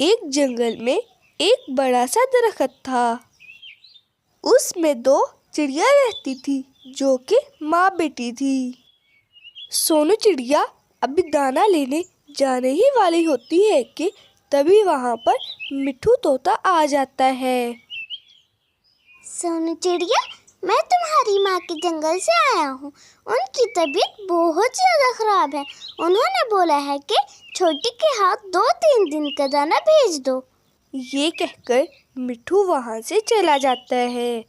ایک جنگل میں ایک بڑا سا درخت تھا۔ اس میں دو چڑیا رہتی تھی جو کہ ماں بیٹی تھی۔ سونو چڑیا ابھی دانا لینے جانے ہی والی ہوتی ہے کہ تبھی وہاں پر مٹھو طوطا آ جاتا ہے۔ سونو چڑیا، میں تمہاری ماں کے جنگل سے آیا ہوں۔ ان کی طبیعت بہت زیادہ خراب ہے۔ انہوں نے بولا ہے کہ چھوٹی کے ہاتھ 2-3 دن کا دانا بھیج دو۔ یہ کہہ کر مٹھو وہاں سے چلا جاتا ہے۔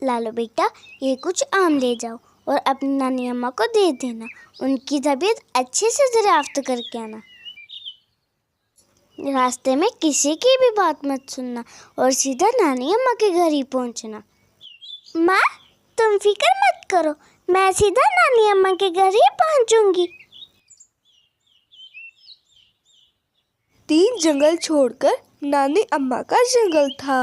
لالو بیٹا، یہ کچھ آم لے جاؤ اور اپنی نانی اماں کو دے دینا۔ ان کی طبیعت اچھے سے دریافت کر کے آنا۔ راستے میں کسی کی بھی بات مت سننا اور سیدھا نانی اماں کے گھر ہی پہنچنا۔ ماں، تم فکر مت کرو، میں سیدھا نانی اماں کے گھر ہی پہنچوں گی۔ 3 جنگل چھوڑ کر نانی اماں کا جنگل تھا۔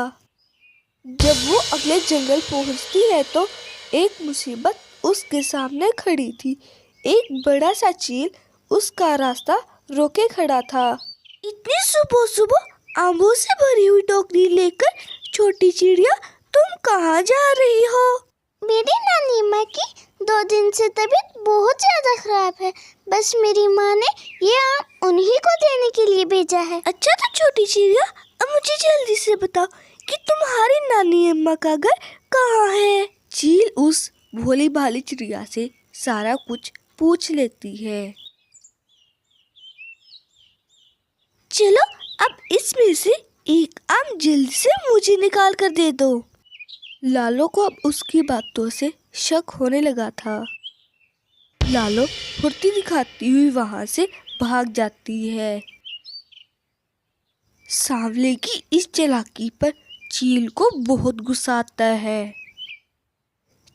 جب وہ اگلے جنگل پہنچتی ہے تو ایک مصیبت اس کے سامنے کھڑی تھی۔ ایک بڑا سا چیل اس کا راستہ روکے کھڑا تھا۔ اتنی صبح صبح آموں سے بھری ہوئی ٹوکری لے کر چھوٹی چڑیا تم کہاں جا رہی ہو؟ میری نانی اماں کی 2 دن سے طبیعت بہت زیادہ خراب ہے، بس میری ماں نے یہ آم انہی کو دینے کے لیے بھیجا ہے۔ اچھا تو چھوٹی چڑیا، اب مجھے جلدی سے بتاؤ کہ تمہاری نانی اماں کا گھر کہاں ہے؟ چیل اس بھولی بھالی چڑیا سے سارا کچھ پوچھ لیتی ہے۔ چلو اب اس میں سے ایک آم جلد سے مجھے نکال کر دے دو۔ لالو کو اب اس کی باتوں سے شک ہونے لگا تھا۔ لالو پھرتی دکھاتی ہوئی وہاں سے بھاگ جاتی ہے۔ سانولے کی اس چالاکی پر چیل کو بہت غصہ آتا ہے۔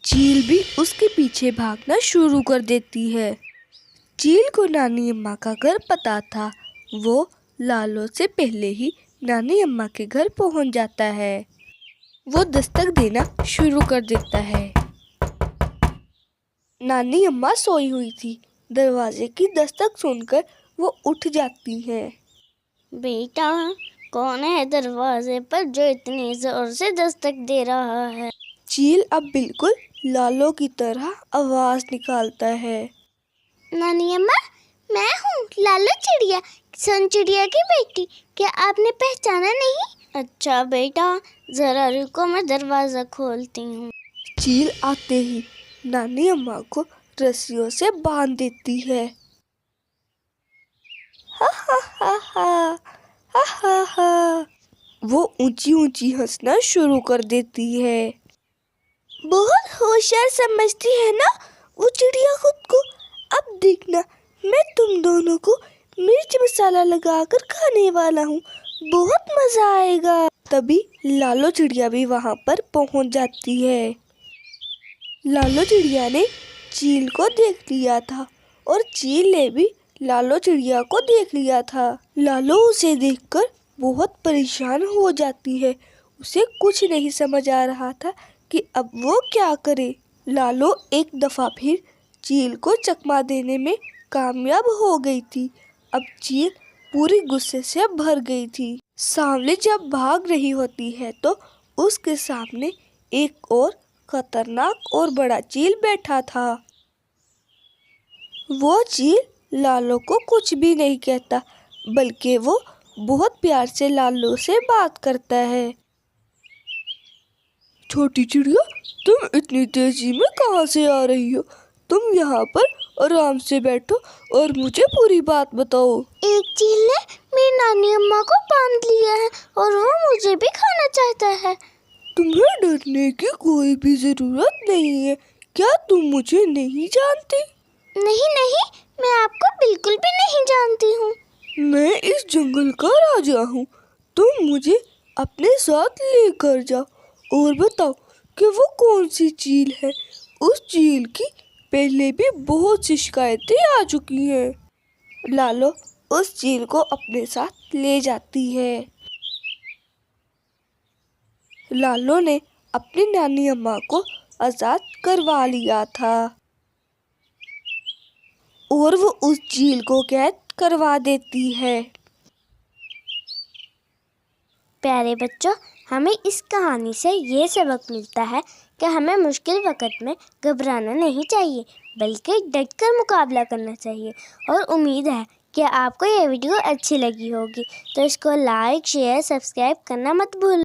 چیل بھی اس کے پیچھے بھاگنا شروع کر دیتی ہے۔ چیل کو نانی اماں کا گھر پتہ تھا۔ وہ لالو سے پہلے ہی نانی اماں کے گھر پہنچ جاتا ہے۔ وہ دستک دینا شروع کر دیتا ہے۔ نانی اماں سوئی ہوئی تھی۔ دروازے کی دستک سن کر وہ اٹھ جاتی ہے۔ بیٹا، کون ہے دروازے پر جو اتنی زور سے دستک دے رہا ہے؟ چیل اب بالکل لالو کی طرح آواز نکالتا ہے۔ نانی اماں، میں ہوں لالو چڑیا، سون چڑیا کی بیٹی۔ کیا آپ نے پہچانا نہیں؟ اچھا بیٹا، ذرا رکو، میں دروازہ کھولتی ہوں۔ چیل آتے ہی نانی اماں کو رسیوں سے باندھ دیتی ہے۔ ہا ہا ہا ہا ہا ہا ہا۔ وہ اونچی اونچی ہنسنا شروع کر دیتی ہے۔ بہت ہوشیار سمجھتی ہے نا وہ چڑیا خود کو۔ اب دیکھنا، میں تم دونوں کو مرچ مسالہ لگا کر کھانے والا ہوں، بہت مزہ آئے گا۔ تبھی لالو چڑیا بھی وہاں پر پہنچ جاتی ہے۔ لالو چڑیا نے چیل کو دیکھ لیا تھا اور چیل نے بھی لالو چڑیا کو دیکھ لیا تھا۔ لالو اسے دیکھ کر بہت پریشان ہو جاتی ہے۔ اسے کچھ نہیں سمجھ آ رہا تھا کہ اب وہ کیا کرے۔ لالو ایک دفعہ پھر چیل کو چکما دینے میں کامیاب ہو گئی تھی۔ اب چیل پوری غصے سے بھر گئی تھی۔ سانولی جب بھاگ رہی ہوتی ہے تو اس کے سامنے ایک اور خطرناک اور بڑا چیل بیٹھا تھا۔ وہ چیل لالو کو کچھ بھی نہیں کہتا بلکہ وہ بہت پیار سے لالو سے بات کرتا ہے۔ چھوٹی چڑیا، تم اتنی تیزی میں کہاں سے آ رہی ہو؟ تم یہاں پر آرام سے بیٹھو اور مجھے پوری بات بتاؤ۔ ایک چیل نے میری نانی اماں کو باندھ لیا ہے اور وہ مجھے بھی کھانا چاہتا ہے۔ تمہیں ڈرنے کی کوئی بھی ضرورت نہیں ہے۔ کیا تم مجھے نہیں جانتی؟ نہیں نہیں، میں آپ کو بالکل بھی نہیں جانتی ہوں۔ میں اس جنگل کا راجا ہوں۔ تم مجھے اپنے ساتھ لے کر جاؤ اور بتاؤ کہ وہ کون سی چیل ہے۔ اس چیل کی پہلے بھی بہت سی شکایتیں آ چکی ہیں۔ لالو اس چیل کو اپنے ساتھ لے جاتی ہے۔ لالو نے اپنی نانی اماں کو آزاد کروا لیا تھا اور وہ اس چیل کو قید کروا دیتی ہے۔ پیارے بچوں، ہمیں اس کہانی سے یہ سبق ملتا ہے کہ ہمیں مشکل وقت میں گھبرانا نہیں چاہیے بلکہ ڈٹ کر مقابلہ کرنا چاہیے۔ اور امید ہے کہ آپ کو یہ ویڈیو اچھی لگی ہوگی، تو اس کو لائک، شیئر، سبسکرائب کرنا مت بھولیں۔